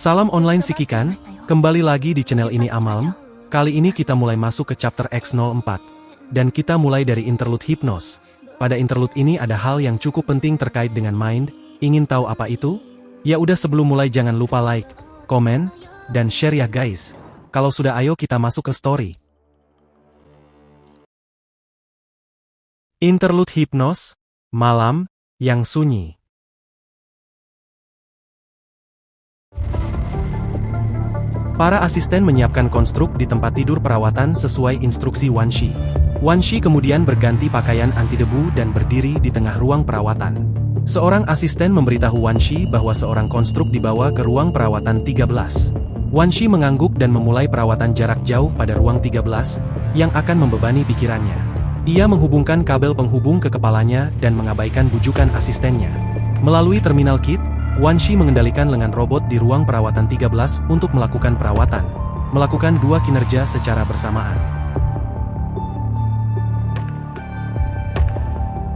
Salam online Sikikan, kembali lagi di channel ini Amalm. Kali ini kita mulai masuk ke chapter X04. Dan kita mulai dari interlude Hypnos. Pada interlude ini ada hal yang cukup penting terkait dengan mind. Ingin tahu apa itu? Ya udah, sebelum mulai jangan lupa like, komen, dan share ya guys. Kalau sudah, ayo kita masuk ke story. Interlude Hypnos, malam yang sunyi. Para asisten menyiapkan konstruk di tempat tidur perawatan sesuai instruksi Wan Shi. Wan Shi kemudian berganti pakaian anti debu dan berdiri di tengah ruang perawatan. Seorang asisten memberitahu Wan Shi bahwa seorang konstruk dibawa ke ruang perawatan 13. Wan Shi mengangguk dan memulai perawatan jarak jauh pada ruang 13, yang akan membebani pikirannya. Ia menghubungkan kabel penghubung ke kepalanya dan mengabaikan bujukan asistennya. Melalui terminal kit, Wan Shi mengendalikan lengan robot di ruang perawatan 13 untuk melakukan perawatan, melakukan dua kinerja secara bersamaan.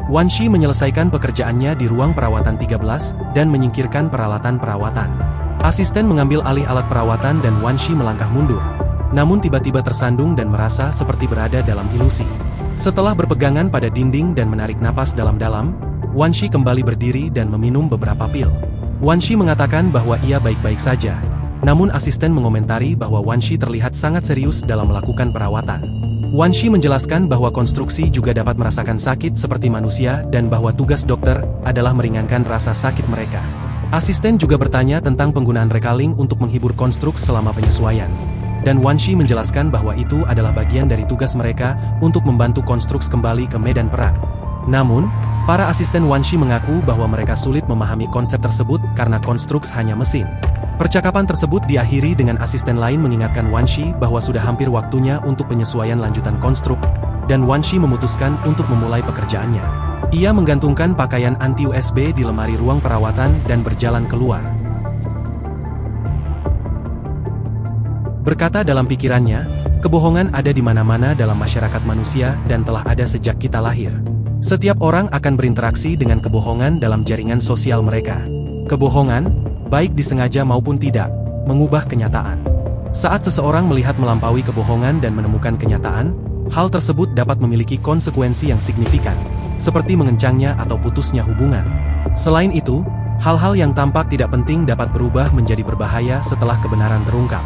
Wan Shi menyelesaikan pekerjaannya di ruang perawatan 13 dan menyingkirkan peralatan perawatan. Asisten mengambil alih alat perawatan dan Wan Shi melangkah mundur, namun tiba-tiba tersandung dan merasa seperti berada dalam ilusi. Setelah berpegangan pada dinding dan menarik napas dalam-dalam, Wan Shi kembali berdiri dan meminum beberapa pil. Wan Shi mengatakan bahwa ia baik-baik saja, namun asisten mengomentari bahwa Wan Shi terlihat sangat serius dalam melakukan perawatan. Wan Shi menjelaskan bahwa konstruksi juga dapat merasakan sakit seperti manusia dan bahwa tugas dokter adalah meringankan rasa sakit mereka. Asisten juga bertanya tentang penggunaan rekaling untuk menghibur konstruk selama penyesuaian. Dan Wan Shi menjelaskan bahwa itu adalah bagian dari tugas mereka untuk membantu konstruk kembali ke medan perang. Namun, para asisten Wan Shi mengaku bahwa mereka sulit memahami konsep tersebut karena konstruk hanya mesin. Percakapan tersebut diakhiri dengan asisten lain mengingatkan Wan Shi bahwa sudah hampir waktunya untuk penyesuaian lanjutan konstruk, dan Wan Shi memutuskan untuk memulai pekerjaannya. Ia menggantungkan pakaian anti-USB di lemari ruang perawatan dan berjalan keluar. Berkata dalam pikirannya, kebohongan ada di mana-mana dalam masyarakat manusia dan telah ada sejak kita lahir. Setiap orang akan berinteraksi dengan kebohongan dalam jaringan sosial mereka. Kebohongan, baik disengaja maupun tidak, mengubah kenyataan. Saat seseorang melihat melampaui kebohongan dan menemukan kenyataan, hal tersebut dapat memiliki konsekuensi yang signifikan, seperti mengencangnya atau putusnya hubungan. Selain itu, hal-hal yang tampak tidak penting dapat berubah menjadi berbahaya setelah kebenaran terungkap.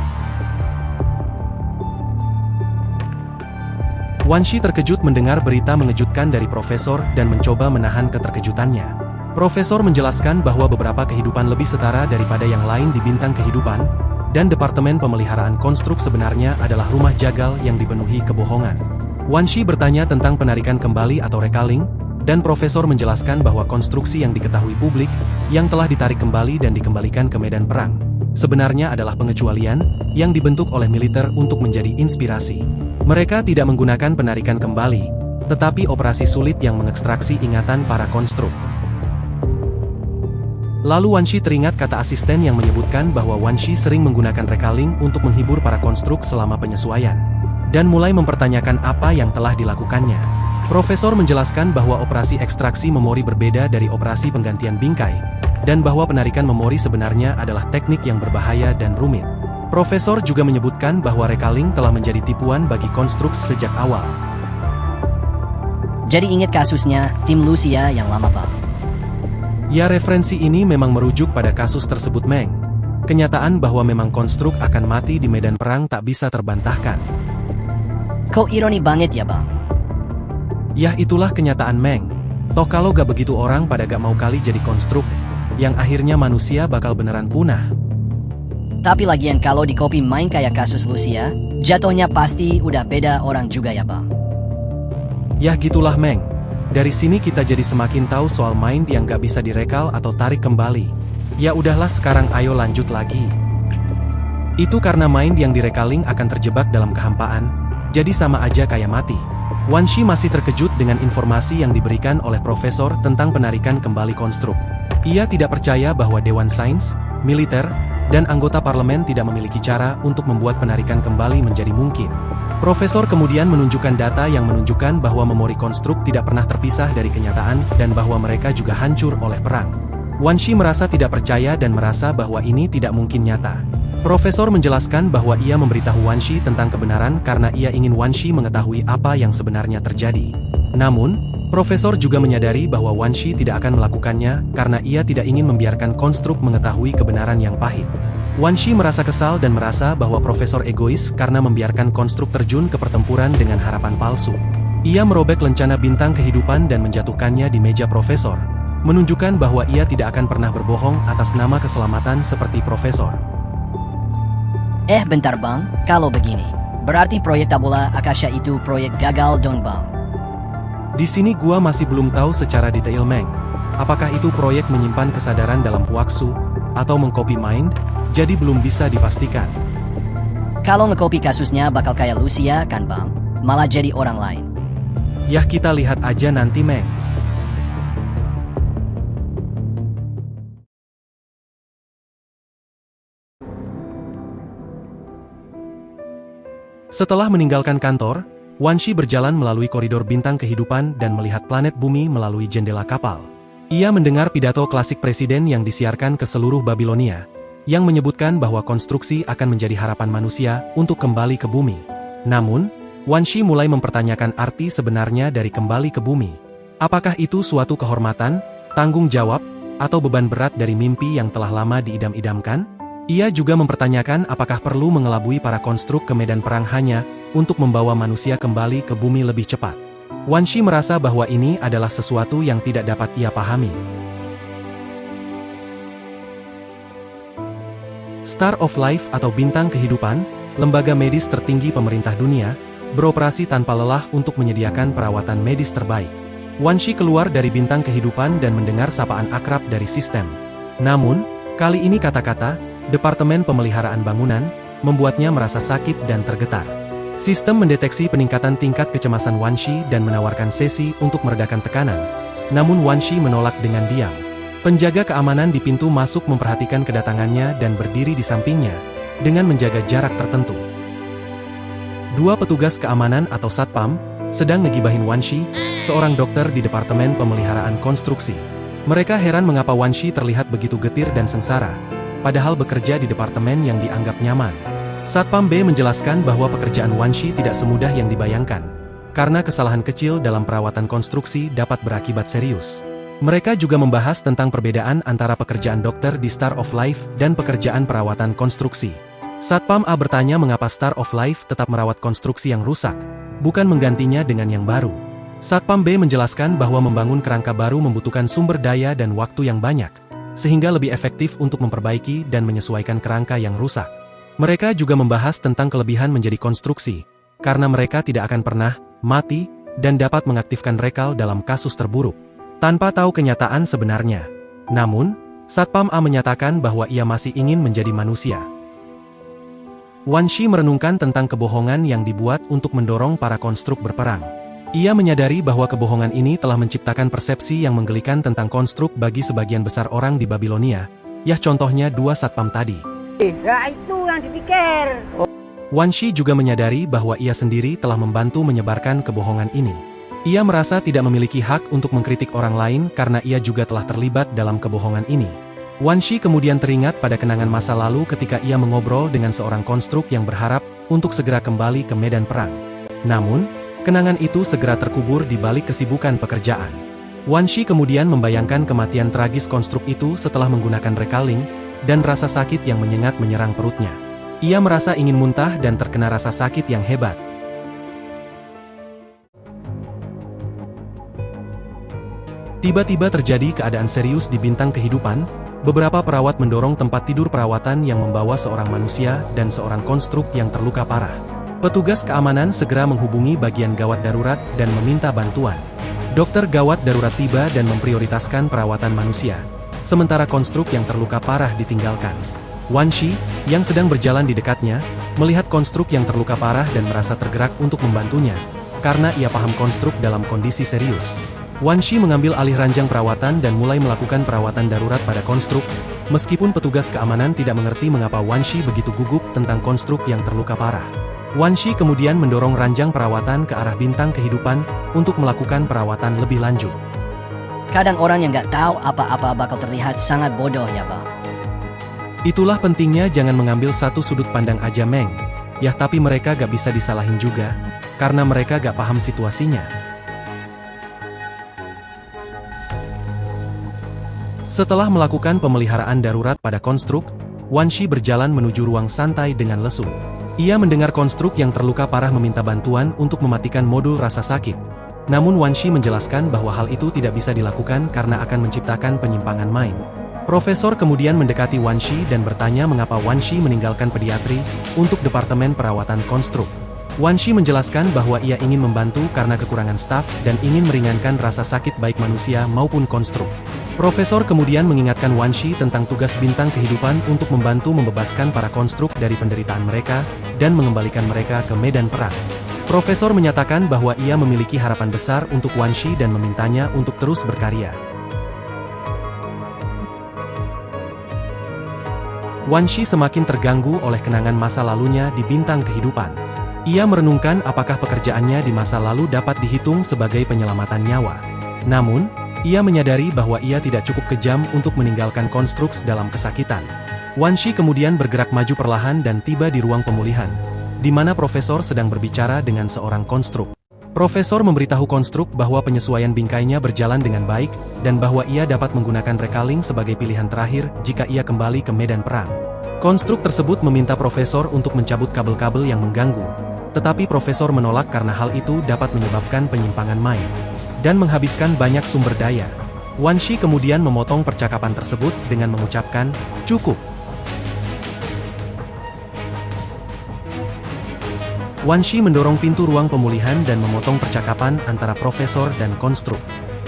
Wan Shi terkejut mendengar berita mengejutkan dari profesor dan mencoba menahan keterkejutannya. Profesor menjelaskan bahwa beberapa kehidupan lebih setara daripada yang lain di bintang kehidupan, dan Departemen Pemeliharaan Konstruk sebenarnya adalah rumah jagal yang dipenuhi kebohongan. Wan Shi bertanya tentang penarikan kembali atau rekaling, dan profesor menjelaskan bahwa konstruksi yang diketahui publik, yang telah ditarik kembali dan dikembalikan ke medan perang, sebenarnya adalah pengecualian, yang dibentuk oleh militer untuk menjadi inspirasi. Mereka tidak menggunakan penarikan kembali, tetapi operasi sulit yang mengekstraksi ingatan para konstruk. Lalu Wan Shi teringat kata asisten yang menyebutkan bahwa Wan Shi sering menggunakan rekaling untuk menghibur para konstruk selama penyesuaian, dan mulai mempertanyakan apa yang telah dilakukannya. Profesor menjelaskan bahwa operasi ekstraksi memori berbeda dari operasi penggantian bingkai, dan bahwa penarikan memori sebenarnya adalah teknik yang berbahaya dan rumit. Profesor juga menyebutkan bahwa rekaling telah menjadi tipuan bagi konstruk sejak awal. Jadi ingat kasusnya, tim Lucia yang lama Pak? Ya, referensi ini memang merujuk pada kasus tersebut Meng. Kenyataan bahwa memang konstruk akan mati di medan perang tak bisa terbantahkan. Kok ironi banget ya Bang? Yah, itulah kenyataan Meng. Toh kalau gak begitu orang pada gak mau kali jadi konstruk, yang akhirnya manusia bakal beneran punah. Tapi lagian kalau di copy main kayak kasus Lucia, jatuhnya pasti udah beda orang juga ya Bang? Yah gitulah Meng. Dari sini kita jadi semakin tahu soal mind yang gak bisa direkal atau tarik kembali. Ya udahlah, sekarang ayo lanjut lagi. Itu karena mind yang direkaling akan terjebak dalam kehampaan, jadi sama aja kayak mati. Wan Shi masih terkejut dengan informasi yang diberikan oleh profesor tentang penarikan kembali konstruk. Ia tidak percaya bahwa Dewan Sains, militer, dan anggota parlemen tidak memiliki cara untuk membuat penarikan kembali menjadi mungkin. Profesor kemudian menunjukkan data yang menunjukkan bahwa memori konstruk tidak pernah terpisah dari kenyataan dan bahwa mereka juga hancur oleh perang. Wan Shi merasa tidak percaya dan merasa bahwa ini tidak mungkin nyata. Profesor menjelaskan bahwa ia memberitahu Wan Shi tentang kebenaran karena ia ingin Wan Shi mengetahui apa yang sebenarnya terjadi. Namun, Profesor juga menyadari bahwa Wan Shi tidak akan melakukannya karena ia tidak ingin membiarkan konstruk mengetahui kebenaran yang pahit. Wan Shi merasa kesal dan merasa bahwa Profesor egois karena membiarkan konstruk terjun ke pertempuran dengan harapan palsu. Ia merobek lencana bintang kehidupan dan menjatuhkannya di meja Profesor, menunjukkan bahwa ia tidak akan pernah berbohong atas nama keselamatan seperti Profesor. Bentar bang, kalau begini, berarti proyek tabula Akasha itu proyek gagal dong bang. Di sini gua masih belum tahu secara detail Meng. Apakah itu proyek menyimpan kesadaran dalam Huaxu, atau mengcopy mind, jadi belum bisa dipastikan. Kalau ngekopi kasusnya bakal kayak Lucia kan bang, malah jadi orang lain. Yah kita lihat aja nanti Meng. Setelah meninggalkan kantor, Wan Shi berjalan melalui koridor bintang kehidupan dan melihat planet bumi melalui jendela kapal. Ia mendengar pidato klasik presiden yang disiarkan ke seluruh Babilonia, yang menyebutkan bahwa konstruksi akan menjadi harapan manusia untuk kembali ke bumi. Namun, Wan Shi mulai mempertanyakan arti sebenarnya dari kembali ke bumi. Apakah itu suatu kehormatan, tanggung jawab, atau beban berat dari mimpi yang telah lama diidam-idamkan? Ia juga mempertanyakan apakah perlu mengelabui para konstruk ke medan perang hanya untuk membawa manusia kembali ke bumi lebih cepat. Wan Shi merasa bahwa ini adalah sesuatu yang tidak dapat ia pahami. Star of Life atau Bintang Kehidupan, lembaga medis tertinggi pemerintah dunia, beroperasi tanpa lelah untuk menyediakan perawatan medis terbaik. Wan Shi keluar dari Bintang Kehidupan dan mendengar sapaan akrab dari sistem. Namun, kali ini kata-kata Departemen Pemeliharaan Bangunan membuatnya merasa sakit dan tergetar. Sistem mendeteksi peningkatan tingkat kecemasan Wan Shi dan menawarkan sesi untuk meredakan tekanan. Namun Wan Shi menolak dengan diam. Penjaga keamanan di pintu masuk memperhatikan kedatangannya dan berdiri di sampingnya, dengan menjaga jarak tertentu. Dua petugas keamanan atau satpam, sedang ngegibahin Wan Shi, seorang dokter di Departemen Pemeliharaan Konstruksi. Mereka heran mengapa Wan Shi terlihat begitu getir dan sengsara, padahal bekerja di departemen yang dianggap nyaman. Satpam B menjelaskan bahwa pekerjaan Wan Shi tidak semudah yang dibayangkan, karena kesalahan kecil dalam perawatan konstruksi dapat berakibat serius. Mereka juga membahas tentang perbedaan antara pekerjaan dokter di Star of Life dan pekerjaan perawatan konstruksi. Satpam A bertanya mengapa Star of Life tetap merawat konstruksi yang rusak, bukan menggantinya dengan yang baru. Satpam B menjelaskan bahwa membangun kerangka baru membutuhkan sumber daya dan waktu yang banyak, sehingga lebih efektif untuk memperbaiki dan menyesuaikan kerangka yang rusak. Mereka juga membahas tentang kelebihan menjadi konstruksi, karena mereka tidak akan pernah mati dan dapat mengaktifkan rekal dalam kasus terburuk, tanpa tahu kenyataan sebenarnya. Namun, Satpam A menyatakan bahwa ia masih ingin menjadi manusia. Wan Shi merenungkan tentang kebohongan yang dibuat untuk mendorong para konstruk berperang. Ia menyadari bahwa kebohongan ini telah menciptakan persepsi yang menggelikan tentang konstruk bagi sebagian besar orang di Babilonia, yah contohnya dua satpam tadi. Ya itu yang dipikir. Wan Shi juga menyadari bahwa ia sendiri telah membantu menyebarkan kebohongan ini. Ia merasa tidak memiliki hak untuk mengkritik orang lain karena ia juga telah terlibat dalam kebohongan ini. Wan Shi kemudian teringat pada kenangan masa lalu ketika ia mengobrol dengan seorang konstruk yang berharap untuk segera kembali ke medan perang. Namun, kenangan itu segera terkubur di balik kesibukan pekerjaan. Wan Shi kemudian membayangkan kematian tragis konstruk itu setelah menggunakan rekaling, dan rasa sakit yang menyengat menyerang perutnya. Ia merasa ingin muntah dan terkena rasa sakit yang hebat. Tiba-tiba terjadi keadaan serius di Bintang Kehidupan. Beberapa perawat mendorong tempat tidur perawatan yang membawa seorang manusia dan seorang konstruk yang terluka parah. Petugas keamanan segera menghubungi bagian gawat darurat dan meminta bantuan. Dokter gawat darurat tiba dan memprioritaskan perawatan manusia, sementara konstruk yang terluka parah ditinggalkan. Wan Shi, yang sedang berjalan di dekatnya, melihat konstruk yang terluka parah dan merasa tergerak untuk membantunya, karena ia paham konstruk dalam kondisi serius. Wan Shi mengambil alih ranjang perawatan dan mulai melakukan perawatan darurat pada konstruk, meskipun petugas keamanan tidak mengerti mengapa Wan Shi begitu gugup tentang konstruk yang terluka parah. Wan Shi kemudian mendorong ranjang perawatan ke arah Bintang Kehidupan untuk melakukan perawatan lebih lanjut. Kadang orang yang nggak tahu apa-apa bakal terlihat sangat bodoh ya Pak. Itulah pentingnya jangan mengambil satu sudut pandang aja Meng. Ya tapi mereka gak bisa disalahin juga, karena mereka gak paham situasinya. Setelah melakukan pemeliharaan darurat pada konstruk, Wan Shi berjalan menuju ruang santai dengan lesu. Ia mendengar konstruk yang terluka parah meminta bantuan untuk mematikan modul rasa sakit. Namun Wan Shi menjelaskan bahwa hal itu tidak bisa dilakukan karena akan menciptakan penyimpangan main. Profesor kemudian mendekati Wan Shi dan bertanya mengapa Wan Shi meninggalkan pediatri untuk Departemen Perawatan Konstruk. Wan Shi menjelaskan bahwa ia ingin membantu karena kekurangan staf dan ingin meringankan rasa sakit baik manusia maupun konstruk. Profesor kemudian mengingatkan Wan Shi tentang tugas bintang kehidupan untuk membantu membebaskan para konstruk dari penderitaan mereka dan mengembalikan mereka ke medan perang. Profesor menyatakan bahwa ia memiliki harapan besar untuk Wan Shi dan memintanya untuk terus berkarya. Wan Shi semakin terganggu oleh kenangan masa lalunya di bintang kehidupan. Ia merenungkan apakah pekerjaannya di masa lalu dapat dihitung sebagai penyelamatan nyawa. Namun, ia menyadari bahwa ia tidak cukup kejam untuk meninggalkan konstruk dalam kesakitan. Wan Shi kemudian bergerak maju perlahan dan tiba di ruang pemulihan, di mana profesor sedang berbicara dengan seorang konstruk. Profesor memberitahu konstruk bahwa penyesuaian bingkainya berjalan dengan baik, dan bahwa ia dapat menggunakan rekaling sebagai pilihan terakhir jika ia kembali ke medan perang. Konstruk tersebut meminta profesor untuk mencabut kabel-kabel yang mengganggu, tetapi profesor menolak karena hal itu dapat menyebabkan penyimpangan main dan menghabiskan banyak sumber daya. Wan Shi kemudian memotong percakapan tersebut dengan mengucapkan, "Cukup." Wan Shi mendorong pintu ruang pemulihan dan memotong percakapan antara profesor dan konstruk.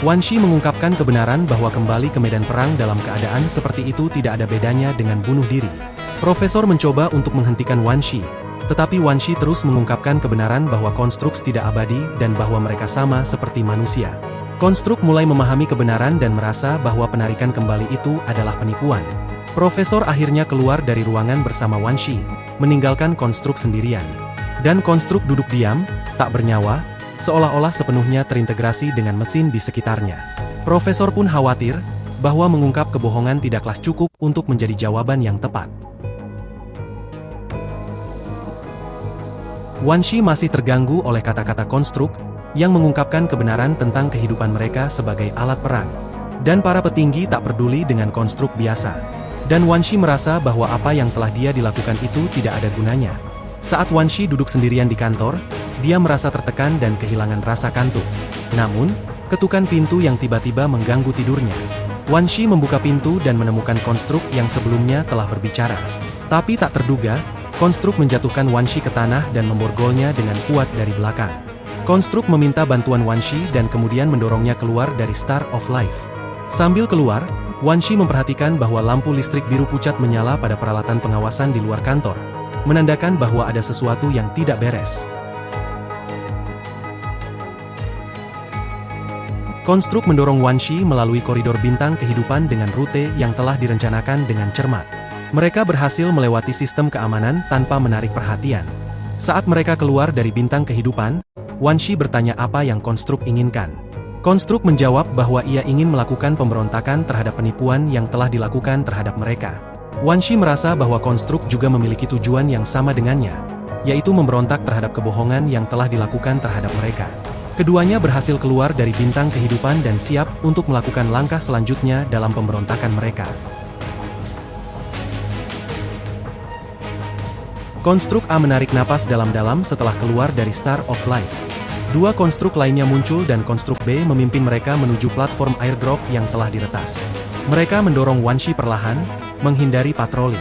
Wan Shi mengungkapkan kebenaran bahwa kembali ke medan perang dalam keadaan seperti itu tidak ada bedanya dengan bunuh diri. Profesor mencoba untuk menghentikan Wan Shi, tetapi Wan Shi terus mengungkapkan kebenaran bahwa konstruk tidak abadi dan bahwa mereka sama seperti manusia. Konstruk mulai memahami kebenaran dan merasa bahwa penarikan kembali itu adalah penipuan. Profesor akhirnya keluar dari ruangan bersama Wan Shi, meninggalkan konstruk sendirian. Dan konstruk duduk diam, tak bernyawa, seolah-olah sepenuhnya terintegrasi dengan mesin di sekitarnya. Profesor pun khawatir, bahwa mengungkap kebohongan tidaklah cukup untuk menjadi jawaban yang tepat. Wan Shi masih terganggu oleh kata-kata konstruk, yang mengungkapkan kebenaran tentang kehidupan mereka sebagai alat perang. Dan para petinggi tak peduli dengan konstruk biasa. Dan Wan Shi merasa bahwa apa yang telah dia dilakukan itu tidak ada gunanya. Saat Wan Shi duduk sendirian di kantor, dia merasa tertekan dan kehilangan rasa kantuk. Namun, ketukan pintu yang tiba-tiba mengganggu tidurnya. Wan Shi membuka pintu dan menemukan konstruk yang sebelumnya telah berbicara. Tapi tak terduga, konstruk menjatuhkan Wan Shi ke tanah dan memborgolnya dengan kuat dari belakang. Konstruk meminta bantuan Wan Shi dan kemudian mendorongnya keluar dari Star of Life. Sambil keluar, Wan Shi memperhatikan bahwa lampu listrik biru pucat menyala pada peralatan pengawasan di luar kantor, menandakan bahwa ada sesuatu yang tidak beres. Konstruk mendorong Wan Shi melalui koridor bintang kehidupan dengan rute yang telah direncanakan dengan cermat. Mereka berhasil melewati sistem keamanan tanpa menarik perhatian. Saat mereka keluar dari bintang kehidupan, Wan Shi bertanya apa yang konstruk inginkan. Konstruk menjawab bahwa ia ingin melakukan pemberontakan terhadap penipuan yang telah dilakukan terhadap mereka. Wan Shi merasa bahwa konstruk juga memiliki tujuan yang sama dengannya, yaitu memberontak terhadap kebohongan yang telah dilakukan terhadap mereka. Keduanya berhasil keluar dari bintang kehidupan dan siap untuk melakukan langkah selanjutnya dalam pemberontakan mereka. Konstruk A menarik napas dalam-dalam setelah keluar dari Star of Life. Dua konstruk lainnya muncul dan konstruk B memimpin mereka menuju platform airdrop yang telah diretas. Mereka mendorong Wan Shi perlahan, menghindari patroli.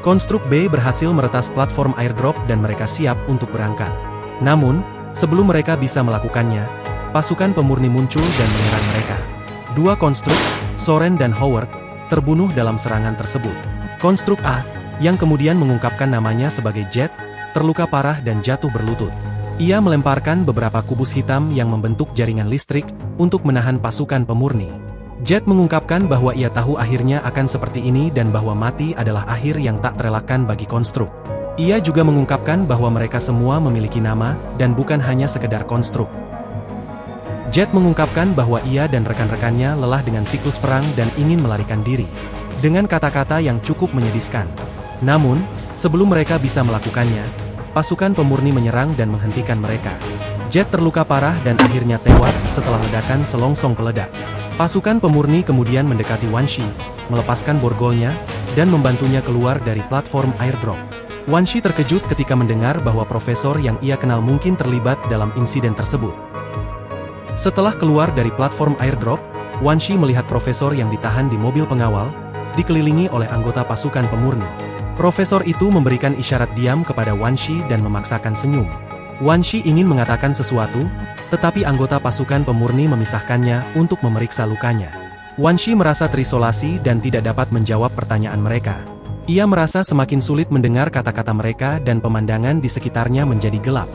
Konstruk B berhasil meretas platform airdrop dan mereka siap untuk berangkat. Namun, sebelum mereka bisa melakukannya, pasukan pemurni muncul dan menyerang mereka. Dua konstruk, Soren dan Howard, terbunuh dalam serangan tersebut. Konstruk A, yang kemudian mengungkapkan namanya sebagai Jet, terluka parah dan jatuh berlutut. Ia melemparkan beberapa kubus hitam yang membentuk jaringan listrik untuk menahan pasukan pemurni. Jet mengungkapkan bahwa ia tahu akhirnya akan seperti ini dan bahwa mati adalah akhir yang tak terelakkan bagi konstruk. Ia juga mengungkapkan bahwa mereka semua memiliki nama, dan bukan hanya sekedar konstruk. Jet mengungkapkan bahwa ia dan rekan-rekannya lelah dengan siklus perang dan ingin melarikan diri. Dengan kata-kata yang cukup menyedihkan. Namun, sebelum mereka bisa melakukannya, pasukan pemurni menyerang dan menghentikan mereka. Jet terluka parah dan akhirnya tewas setelah ledakan selongsong peledak. Pasukan pemurni kemudian mendekati Wan Shi, melepaskan borgolnya, dan membantunya keluar dari platform airdrop. Wan Shi terkejut ketika mendengar bahwa profesor yang ia kenal mungkin terlibat dalam insiden tersebut. Setelah keluar dari platform airdrop, Wan Shi melihat profesor yang ditahan di mobil pengawal, dikelilingi oleh anggota pasukan pemurni. Profesor itu memberikan isyarat diam kepada Wan Shi dan memaksakan senyum. Wan Shi ingin mengatakan sesuatu, tetapi anggota pasukan pemurni memisahkannya untuk memeriksa lukanya. Wan Shi merasa terisolasi dan tidak dapat menjawab pertanyaan mereka. Ia merasa semakin sulit mendengar kata-kata mereka dan pemandangan di sekitarnya menjadi gelap.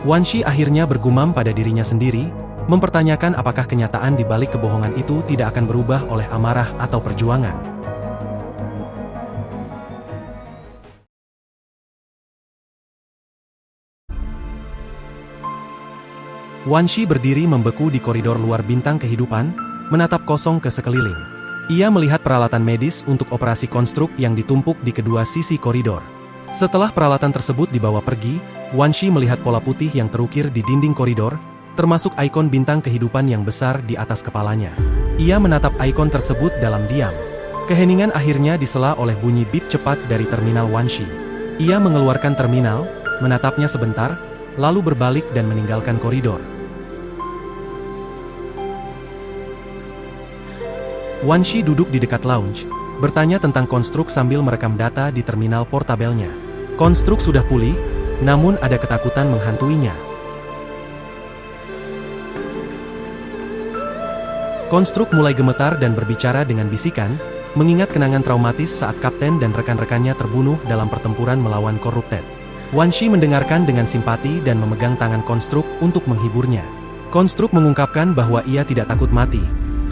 Wan Shi akhirnya bergumam pada dirinya sendiri, mempertanyakan apakah kenyataan di balik kebohongan itu tidak akan berubah oleh amarah atau perjuangan. Wan Shi berdiri membeku di koridor luar bintang kehidupan, menatap kosong ke sekeliling. Ia melihat peralatan medis untuk operasi konstruk yang ditumpuk di kedua sisi koridor. Setelah peralatan tersebut dibawa pergi, Wan Shi melihat pola putih yang terukir di dinding koridor, termasuk ikon bintang kehidupan yang besar di atas kepalanya. Ia menatap ikon tersebut dalam diam. Keheningan akhirnya disela oleh bunyi bip cepat dari terminal Wan Shi. Ia mengeluarkan terminal, menatapnya sebentar, lalu berbalik dan meninggalkan koridor. Wan Shi duduk di dekat lounge, bertanya tentang konstruk sambil merekam data di terminal portabelnya. Konstruk sudah pulih, namun ada ketakutan menghantuinya. Konstruk mulai gemetar dan berbicara dengan bisikan, mengingat kenangan traumatis saat kapten dan rekan-rekannya terbunuh dalam pertempuran melawan Corrupted. Wan Shi mendengarkan dengan simpati dan memegang tangan konstruk untuk menghiburnya. Konstruk mengungkapkan bahwa ia tidak takut mati,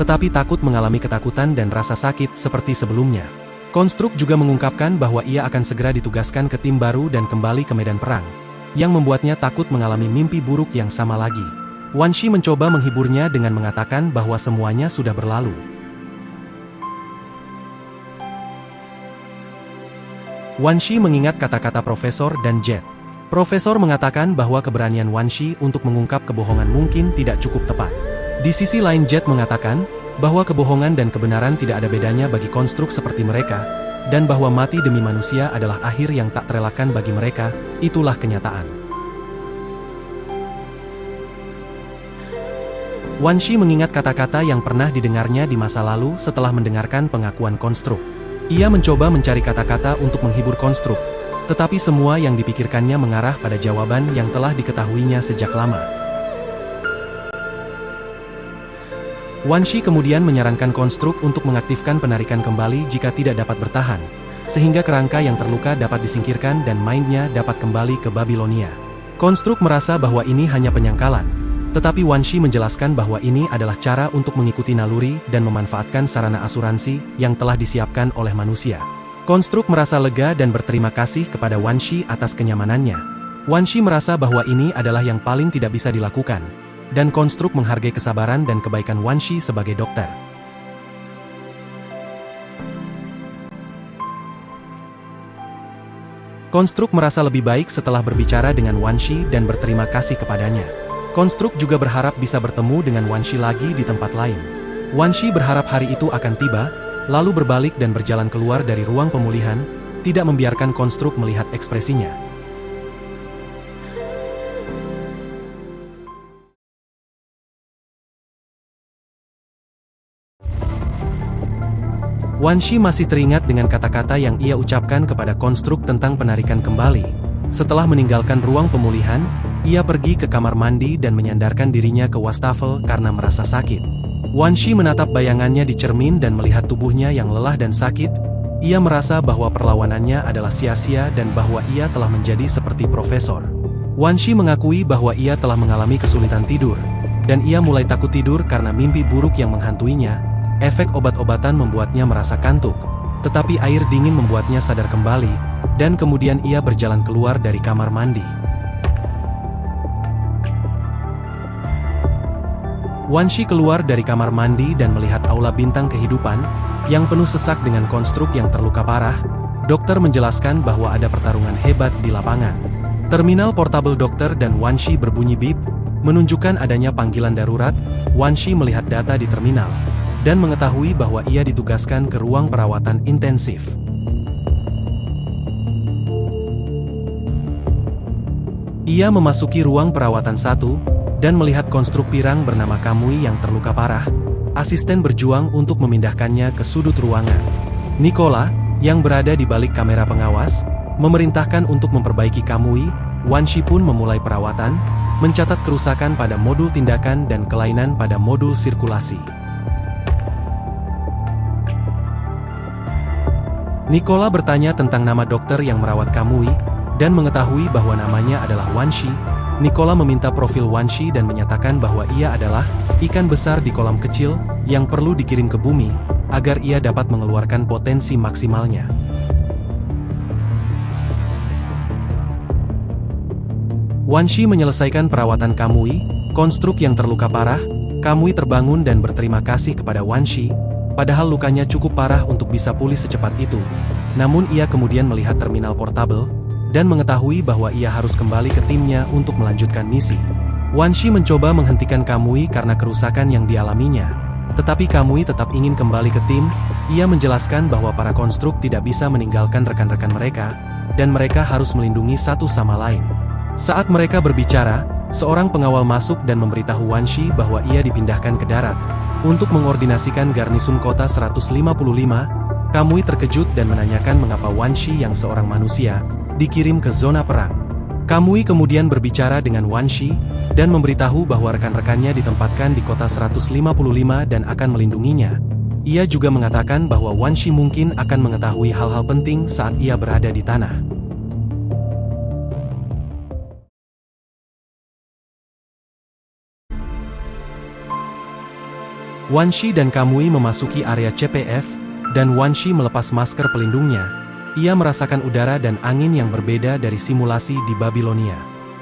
tetapi takut mengalami ketakutan dan rasa sakit seperti sebelumnya. Konstruk juga mengungkapkan bahwa ia akan segera ditugaskan ke tim baru dan kembali ke medan perang, yang membuatnya takut mengalami mimpi buruk yang sama lagi. Wan Shi mencoba menghiburnya dengan mengatakan bahwa semuanya sudah berlalu. Wan Shi mengingat kata-kata Profesor dan Jet. Profesor mengatakan bahwa keberanian Wan Shi untuk mengungkap kebohongan mungkin tidak cukup tepat. Di sisi lain Jet mengatakan bahwa kebohongan dan kebenaran tidak ada bedanya bagi konstruk seperti mereka, dan bahwa mati demi manusia adalah akhir yang tak terelakkan bagi mereka, itulah kenyataan. Wan Shi mengingat kata-kata yang pernah didengarnya di masa lalu setelah mendengarkan pengakuan konstruk. Ia mencoba mencari kata-kata untuk menghibur konstruk, tetapi semua yang dipikirkannya mengarah pada jawaban yang telah diketahuinya sejak lama. Wan Shi kemudian menyarankan konstruk untuk mengaktifkan penarikan kembali jika tidak dapat bertahan, sehingga kerangka yang terluka dapat disingkirkan dan mindnya dapat kembali ke Babilonia. Konstruk merasa bahwa ini hanya penyangkalan, tetapi Wan Shi menjelaskan bahwa ini adalah cara untuk mengikuti naluri dan memanfaatkan sarana asuransi yang telah disiapkan oleh manusia. Konstruk merasa lega dan berterima kasih kepada Wan Shi atas kenyamanannya. Wan Shi merasa bahwa ini adalah yang paling tidak bisa dilakukan, dan konstruk menghargai kesabaran dan kebaikan Wan Shi sebagai dokter. Konstruk merasa lebih baik setelah berbicara dengan Wan Shi dan berterima kasih kepadanya. Konstruk juga berharap bisa bertemu dengan Wan Shi lagi di tempat lain. Wan Shi berharap hari itu akan tiba, lalu berbalik dan berjalan keluar dari ruang pemulihan, tidak membiarkan konstruk melihat ekspresinya. Wan Shi masih teringat dengan kata-kata yang ia ucapkan kepada konstruk tentang penarikan kembali. Setelah meninggalkan ruang pemulihan, ia pergi ke kamar mandi dan menyandarkan dirinya ke wastafel karena merasa sakit. Wan Shi menatap bayangannya di cermin dan melihat tubuhnya yang lelah dan sakit. Ia merasa bahwa perlawanannya adalah sia-sia dan bahwa ia telah menjadi seperti profesor. Wan Shi mengakui bahwa ia telah mengalami kesulitan tidur, dan ia mulai takut tidur karena mimpi buruk yang menghantuinya. Efek obat-obatan membuatnya merasa kantuk, tetapi air dingin membuatnya sadar kembali, dan kemudian ia berjalan keluar dari kamar mandi. Wan Shi keluar dari kamar mandi dan melihat aula bintang kehidupan, yang penuh sesak dengan konstruk yang terluka parah. Dokter menjelaskan bahwa ada pertarungan hebat di lapangan. Terminal portable dokter dan Wan Shi berbunyi bip, menunjukkan adanya panggilan darurat. Wan Shi melihat data di terminal, dan mengetahui bahwa ia ditugaskan ke ruang perawatan intensif. Ia memasuki ruang perawatan 1, dan melihat konstruk pirang bernama Kamui yang terluka parah. Asisten berjuang untuk memindahkannya ke sudut ruangan. Nicola, yang berada di balik kamera pengawas, memerintahkan untuk memperbaiki Kamui. Wan Shi pun memulai perawatan, mencatat kerusakan pada modul tindakan dan kelainan pada modul sirkulasi. Nicola bertanya tentang nama dokter yang merawat Kamui, dan mengetahui bahwa namanya adalah Wan Shi. Nicola meminta profil Wan Shi dan menyatakan bahwa ia adalah ikan besar di kolam kecil yang perlu dikirim ke bumi agar ia dapat mengeluarkan potensi maksimalnya. Wan Shi menyelesaikan perawatan Kamui, konstruk yang terluka parah. Kamui terbangun dan berterima kasih kepada Wan Shi, padahal lukanya cukup parah untuk bisa pulih secepat itu. Namun ia kemudian melihat terminal portable, dan mengetahui bahwa ia harus kembali ke timnya untuk melanjutkan misi. Wan Shi mencoba menghentikan Kamui karena kerusakan yang dialaminya. Tetapi Kamui tetap ingin kembali ke tim. Ia menjelaskan bahwa para konstruk tidak bisa meninggalkan rekan-rekan mereka, dan mereka harus melindungi satu sama lain. Saat mereka berbicara, seorang pengawal masuk dan memberitahu Wan Shi bahwa ia dipindahkan ke darat untuk mengordinasikan garnisun kota 155. Kamui terkejut dan menanyakan mengapa Wan Shi yang seorang manusia dikirim ke zona perang. Kamui kemudian berbicara dengan Wan Shi, dan memberitahu bahwa rekan-rekannya ditempatkan di kota 155 dan akan melindunginya. Ia juga mengatakan bahwa Wan Shi mungkin akan mengetahui hal-hal penting saat ia berada di tanah. Wan Shi dan Kamui memasuki area CPF, dan Wan Shi melepas masker pelindungnya. Ia merasakan udara dan angin yang berbeda dari simulasi di Babilonia.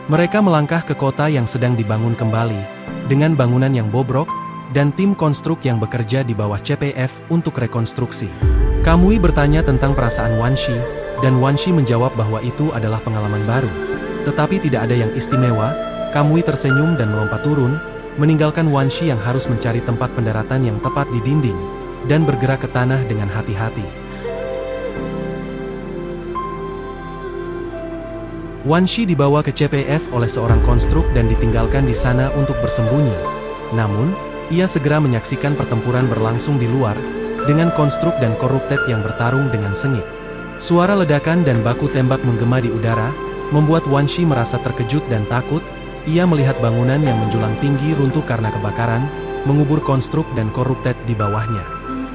Mereka melangkah ke kota yang sedang dibangun kembali, dengan bangunan yang bobrok, dan tim konstruk yang bekerja di bawah CPF untuk rekonstruksi. Kamui bertanya tentang perasaan Wan Shi, dan Wan Shi menjawab bahwa itu adalah pengalaman baru. Tetapi tidak ada yang istimewa. Kamui tersenyum dan melompat turun, meninggalkan Wan Shi yang harus mencari tempat pendaratan yang tepat di dinding, dan bergerak ke tanah dengan hati-hati. Wan Shi dibawa ke CPF oleh seorang konstruk dan ditinggalkan di sana untuk bersembunyi. Namun, ia segera menyaksikan pertempuran berlangsung di luar, dengan konstruk dan corrupted yang bertarung dengan sengit. Suara ledakan dan baku tembak menggema di udara, membuat Wan Shi merasa terkejut dan takut. Ia melihat bangunan yang menjulang tinggi runtuh karena kebakaran, mengubur konstruk dan corrupted di bawahnya.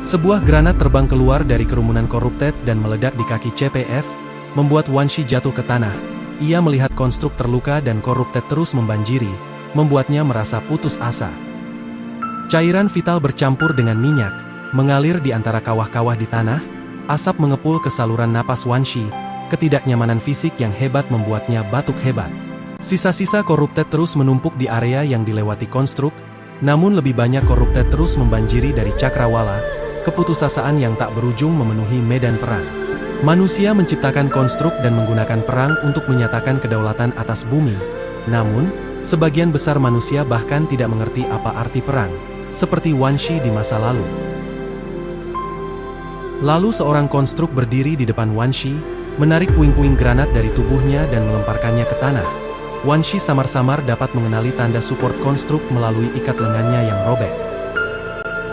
Sebuah granat terbang keluar dari kerumunan corrupted dan meledak di kaki CPF, membuat Wan Shi jatuh ke tanah. Ia melihat konstruk terluka dan corrupted terus membanjiri, membuatnya merasa putus asa. Cairan vital bercampur dengan minyak, mengalir di antara kawah-kawah di tanah. Asap mengepul ke saluran napas Wan Shi. Ketidaknyamanan fisik yang hebat membuatnya batuk hebat. Sisa-sisa corrupted terus menumpuk di area yang dilewati konstruk, namun lebih banyak corrupted terus membanjiri dari cakrawala. Keputusasaan yang tak berujung memenuhi medan perang. Manusia menciptakan konstruk dan menggunakan perang untuk menyatakan kedaulatan atas bumi. Namun, sebagian besar manusia bahkan tidak mengerti apa arti perang, seperti Wan Shi di masa lalu. Lalu seorang konstruk berdiri di depan Wan Shi, menarik puing-puing granat dari tubuhnya dan melemparkannya ke tanah. Wan Shi samar-samar dapat mengenali tanda support konstruk melalui ikat lengannya yang robek.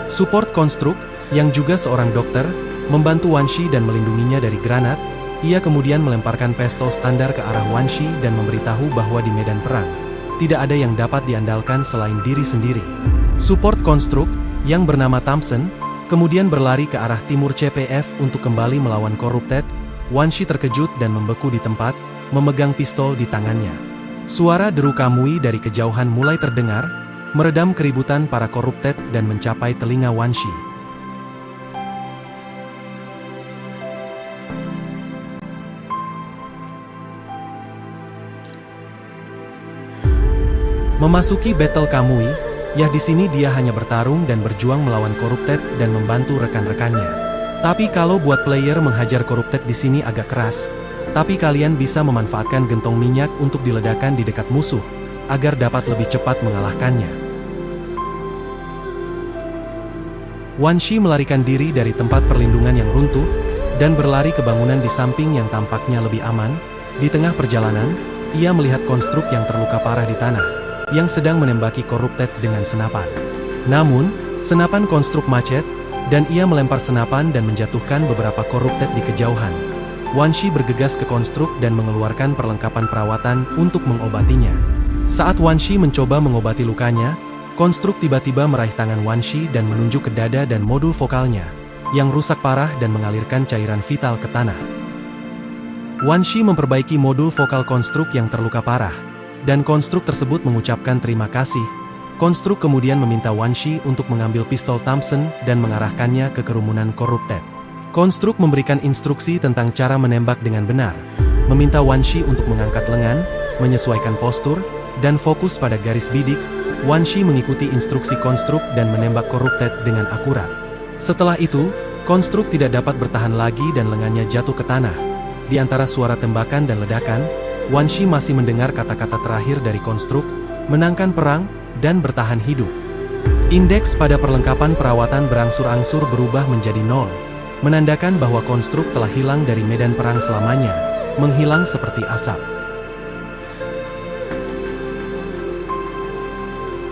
Support konstruk, yang juga seorang dokter, membantu Wan Shi dan melindunginya dari granat. Ia kemudian melemparkan pistol standar ke arah Wan Shi dan memberitahu bahwa di medan perang, tidak ada yang dapat diandalkan selain diri sendiri. Support konstruk, yang bernama Thompson, kemudian berlari ke arah timur CPF untuk kembali melawan corrupted. Wan Shi terkejut dan membeku di tempat, memegang pistol di tangannya. Suara deru Kamui dari kejauhan mulai terdengar, meredam keributan para corrupted dan mencapai telinga Wan Shi. Memasuki Battle Kamui, ya di sini dia hanya bertarung dan berjuang melawan Corrupted dan membantu rekan-rekannya. Tapi kalau buat player menghajar Corrupted di sini agak keras, tapi kalian bisa memanfaatkan gentong minyak untuk diledakkan di dekat musuh, agar dapat lebih cepat mengalahkannya. Wan Shi melarikan diri dari tempat perlindungan yang runtuh, dan berlari ke bangunan di samping yang tampaknya lebih aman. Di tengah perjalanan, ia melihat konstruk yang terluka parah di tanah, yang sedang menembaki Corrupted dengan senapan. Namun, senapan konstruk macet, dan ia melempar senapan dan menjatuhkan beberapa Corrupted di kejauhan. Wan Shi bergegas ke konstruk dan mengeluarkan perlengkapan perawatan untuk mengobatinya. Saat Wan Shi mencoba mengobati lukanya, konstruk tiba-tiba meraih tangan Wan Shi dan menunjuk ke dada dan modul vokalnya, yang rusak parah dan mengalirkan cairan vital ke tanah. Wan Shi memperbaiki modul vokal konstruk yang terluka parah, dan konstruk tersebut mengucapkan terima kasih. Konstruk kemudian meminta Wan Shi untuk mengambil pistol Thompson dan mengarahkannya ke kerumunan Corrupted. Konstruk memberikan instruksi tentang cara menembak dengan benar, meminta Wan Shi untuk mengangkat lengan, menyesuaikan postur, dan fokus pada garis bidik. Wan Shi mengikuti instruksi konstruk dan menembak Corrupted dengan akurat. Setelah itu, konstruk tidak dapat bertahan lagi dan lengannya jatuh ke tanah. Di antara suara tembakan dan ledakan, Wan Shi masih mendengar kata-kata terakhir dari konstruk, menangkan perang, dan bertahan hidup. Indeks pada perlengkapan perawatan berangsur-angsur berubah menjadi 0, menandakan bahwa konstruk telah hilang dari medan perang selamanya, menghilang seperti asap.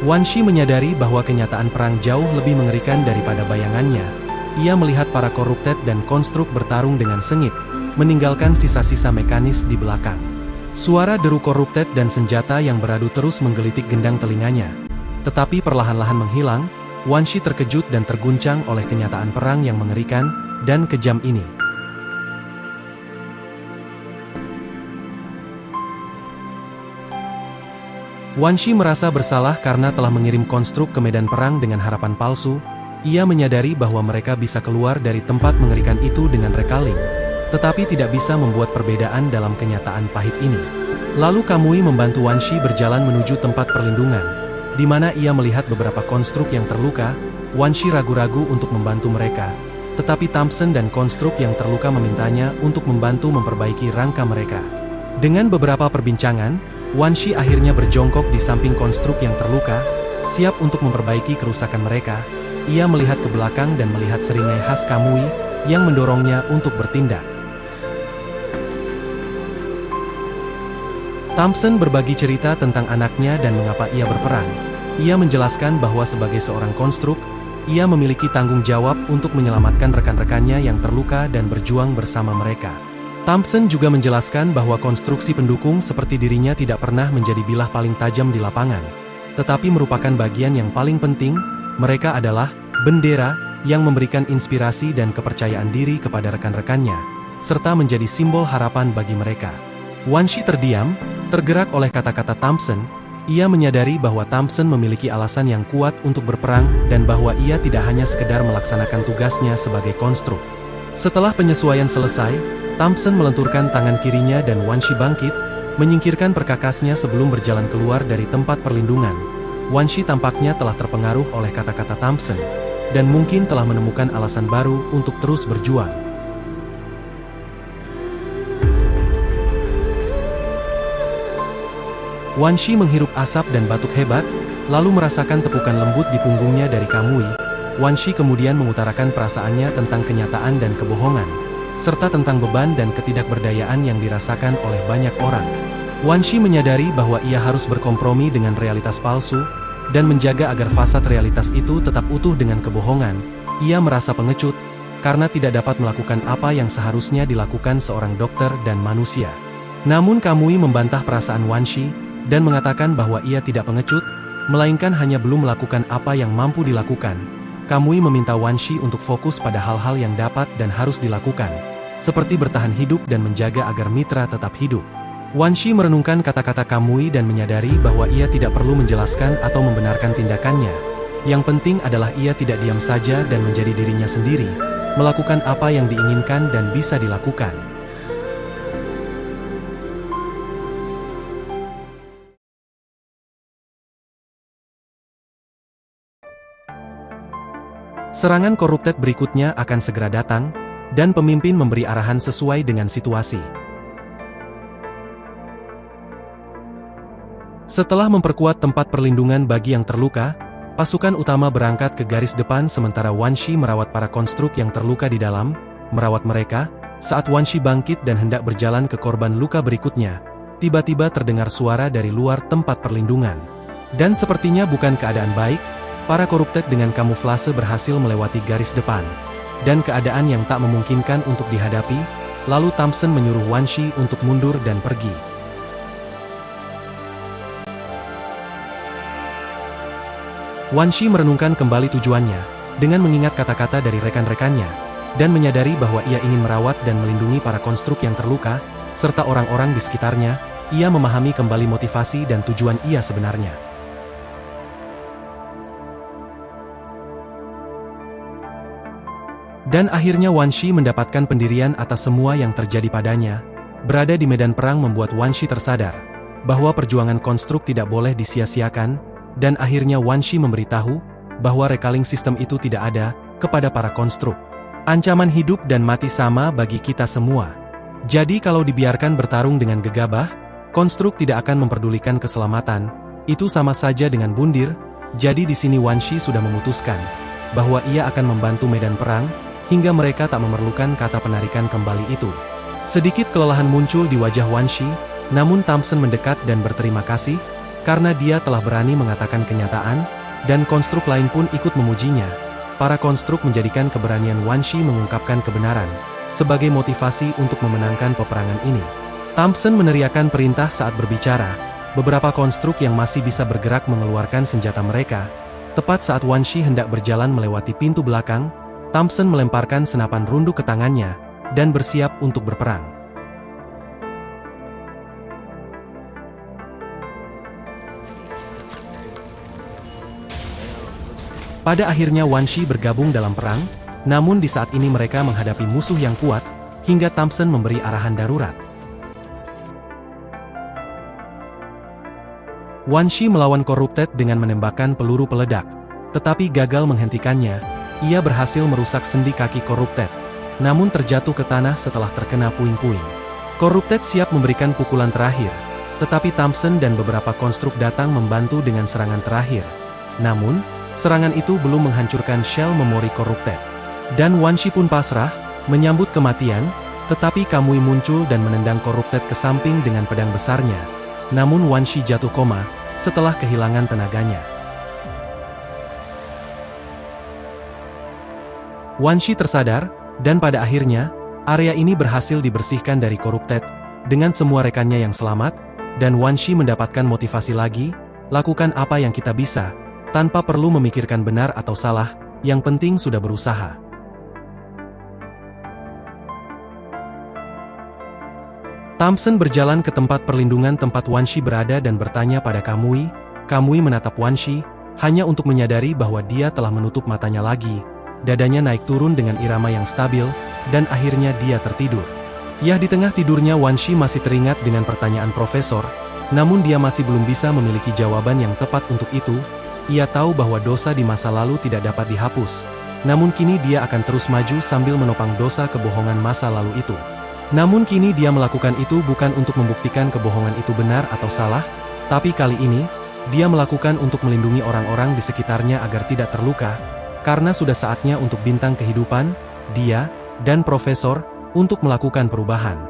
Wan Shi menyadari bahwa kenyataan perang jauh lebih mengerikan daripada bayangannya. Ia melihat para Corrupted dan konstruk bertarung dengan sengit, meninggalkan sisa-sisa mekanis di belakang. Suara deru Corrupted dan senjata yang beradu terus menggelitik gendang telinganya. Tetapi perlahan-lahan menghilang, Wan Shi terkejut dan terguncang oleh kenyataan perang yang mengerikan dan kejam ini. Wan Shi merasa bersalah karena telah mengirim konstruk ke medan perang dengan harapan palsu. Ia menyadari bahwa mereka bisa keluar dari tempat mengerikan itu dengan rekaling, tetapi tidak bisa membuat perbedaan dalam kenyataan pahit ini. Lalu Kamui membantu Wan Shi berjalan menuju tempat perlindungan, di mana ia melihat beberapa konstruk yang terluka. Wan Shi ragu-ragu untuk membantu mereka, tetapi Thompson dan konstruk yang terluka memintanya untuk membantu memperbaiki rangka mereka. Dengan beberapa perbincangan, Wan Shi akhirnya berjongkok di samping konstruk yang terluka, siap untuk memperbaiki kerusakan mereka. Ia melihat ke belakang dan melihat seringai khas Kamui yang mendorongnya untuk bertindak. Thompson berbagi cerita tentang anaknya dan mengapa ia berperang. Ia menjelaskan bahwa sebagai seorang konstruk, ia memiliki tanggung jawab untuk menyelamatkan rekan-rekannya yang terluka dan berjuang bersama mereka. Thompson juga menjelaskan bahwa konstruksi pendukung seperti dirinya tidak pernah menjadi bilah paling tajam di lapangan, tetapi merupakan bagian yang paling penting. Mereka adalah bendera yang memberikan inspirasi dan kepercayaan diri kepada rekan-rekannya, serta menjadi simbol harapan bagi mereka. Wan Shi terdiam, tergerak oleh kata-kata Thompson. Ia menyadari bahwa Thompson memiliki alasan yang kuat untuk berperang dan bahwa ia tidak hanya sekedar melaksanakan tugasnya sebagai konstruk. Setelah penyesuaian selesai, Thompson melenturkan tangan kirinya dan Wan Shi bangkit, menyingkirkan perkakasnya sebelum berjalan keluar dari tempat perlindungan. Wan Shi tampaknya telah terpengaruh oleh kata-kata Thompson, dan mungkin telah menemukan alasan baru untuk terus berjuang. Wan Shi menghirup asap dan batuk hebat, lalu merasakan tepukan lembut di punggungnya dari Kamui. Wan Shi kemudian mengutarakan perasaannya tentang kenyataan dan kebohongan, serta tentang beban dan ketidakberdayaan yang dirasakan oleh banyak orang. Wan Shi menyadari bahwa ia harus berkompromi dengan realitas palsu, dan menjaga agar fasad realitas itu tetap utuh dengan kebohongan. Ia merasa pengecut, karena tidak dapat melakukan apa yang seharusnya dilakukan seorang dokter dan manusia. Namun Kamui membantah perasaan Wan Shi, dan mengatakan bahwa ia tidak pengecut, melainkan hanya belum melakukan apa yang mampu dilakukan. Kamui meminta Wan Shi untuk fokus pada hal-hal yang dapat dan harus dilakukan, seperti bertahan hidup dan menjaga agar mitra tetap hidup. Wan Shi merenungkan kata-kata Kamui dan menyadari bahwa ia tidak perlu menjelaskan atau membenarkan tindakannya. Yang penting adalah ia tidak diam saja dan menjadi dirinya sendiri, melakukan apa yang diinginkan dan bisa dilakukan. Serangan Corrupted berikutnya akan segera datang, dan pemimpin memberi arahan sesuai dengan situasi. Setelah memperkuat tempat perlindungan bagi yang terluka, pasukan utama berangkat ke garis depan sementara Wan Shi merawat para konstruk yang terluka di dalam, merawat mereka. Saat Wan Shi bangkit dan hendak berjalan ke korban luka berikutnya, tiba-tiba terdengar suara dari luar tempat perlindungan. Dan sepertinya bukan keadaan baik, para Corrupted dengan kamuflase berhasil melewati garis depan. Dan keadaan yang tak memungkinkan untuk dihadapi, lalu Thompson menyuruh Wan Shi untuk mundur dan pergi. Wan Shi merenungkan kembali tujuannya, dengan mengingat kata-kata dari rekan-rekannya, dan menyadari bahwa ia ingin merawat dan melindungi para konstruk yang terluka, serta orang-orang di sekitarnya. Ia memahami kembali motivasi dan tujuan ia sebenarnya. Dan akhirnya Wan Shi mendapatkan pendirian atas semua yang terjadi padanya. Berada di medan perang membuat Wan Shi tersadar bahwa perjuangan konstruk tidak boleh disia-siakan, dan akhirnya Wan Shi memberitahu bahwa recalling system itu tidak ada kepada para konstruk. Ancaman hidup dan mati sama bagi kita semua. Jadi kalau dibiarkan bertarung dengan gegabah, konstruk tidak akan memperdulikan keselamatan. Itu sama saja dengan bundir. Jadi di sini Wan Shi sudah memutuskan bahwa ia akan membantu medan perang hingga mereka tak memerlukan kata penarikan kembali itu. Sedikit kelelahan muncul di wajah Wan Shi, namun Thompson mendekat dan berterima kasih karena dia telah berani mengatakan kenyataan, dan konstruk lain pun ikut memujinya. Para konstruk menjadikan keberanian Wan Shi mengungkapkan kebenaran sebagai motivasi untuk memenangkan peperangan ini. Thompson meneriakkan perintah saat berbicara. Beberapa konstruk yang masih bisa bergerak mengeluarkan senjata mereka. Tepat saat Wan Shi hendak berjalan melewati pintu belakang, Thompson melemparkan senapan runduk ke tangannya dan bersiap untuk berperang. Pada akhirnya Wan Shi bergabung dalam perang, namun di saat ini mereka menghadapi musuh yang kuat, hingga Thompson memberi arahan darurat. Wan Shi melawan Corrupted dengan menembakkan peluru peledak, tetapi gagal menghentikannya. Ia berhasil merusak sendi kaki Corrupted, namun terjatuh ke tanah setelah terkena puing-puing. Corrupted siap memberikan pukulan terakhir, tetapi Thompson dan beberapa konstruk datang membantu dengan serangan terakhir. Namun, serangan itu belum menghancurkan shell memori Corrupted. Dan Wan Shi pun pasrah, menyambut kematian, tetapi Kamui muncul dan menendang Corrupted ke samping dengan pedang besarnya. Namun Wan Shi jatuh koma setelah kehilangan tenaganya. Wan Shi tersadar, dan pada akhirnya, area ini berhasil dibersihkan dari Corrupted, dengan semua rekannya yang selamat, dan Wan Shi mendapatkan motivasi lagi, lakukan apa yang kita bisa, tanpa perlu memikirkan benar atau salah, yang penting sudah berusaha. Thompson berjalan ke tempat perlindungan tempat Wan Shi berada dan bertanya pada Kamui. Kamui menatap Wan Shi, hanya untuk menyadari bahwa dia telah menutup matanya lagi. Dadanya naik turun dengan irama yang stabil, dan akhirnya dia tertidur. Yah, di tengah tidurnya Wan Shi masih teringat dengan pertanyaan profesor, namun dia masih belum bisa memiliki jawaban yang tepat untuk itu. Ia tahu bahwa dosa di masa lalu tidak dapat dihapus, namun kini dia akan terus maju sambil menopang dosa kebohongan masa lalu itu. Namun kini dia melakukan itu bukan untuk membuktikan kebohongan itu benar atau salah, tapi kali ini, dia melakukan untuk melindungi orang-orang di sekitarnya agar tidak terluka. Karena sudah saatnya untuk bintang kehidupan, dia, dan profesor, untuk melakukan perubahan.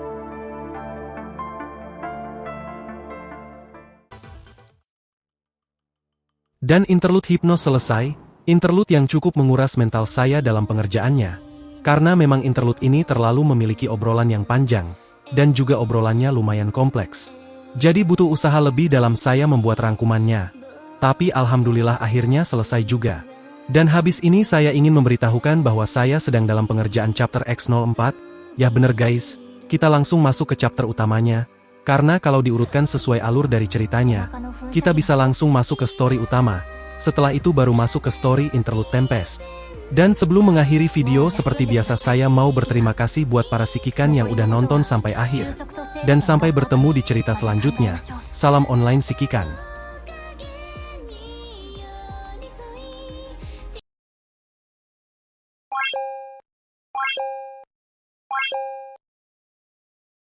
Dan interlude hipnos selesai, interlude yang cukup menguras mental saya dalam pengerjaannya. Karena memang interlude ini terlalu memiliki obrolan yang panjang, dan juga obrolannya lumayan kompleks. Jadi butuh usaha lebih dalam saya membuat rangkumannya. Tapi alhamdulillah akhirnya selesai juga. Dan habis ini saya ingin memberitahukan bahwa saya sedang dalam pengerjaan chapter X04. Ya bener guys, kita langsung masuk ke chapter utamanya. Karena kalau diurutkan sesuai alur dari ceritanya, kita bisa langsung masuk ke story utama. Setelah itu baru masuk ke story interlude Tempest. Dan sebelum mengakhiri video seperti biasa saya mau berterima kasih buat para Shikikan yang udah nonton sampai akhir. Dan sampai bertemu di cerita selanjutnya. Salam online Shikikan.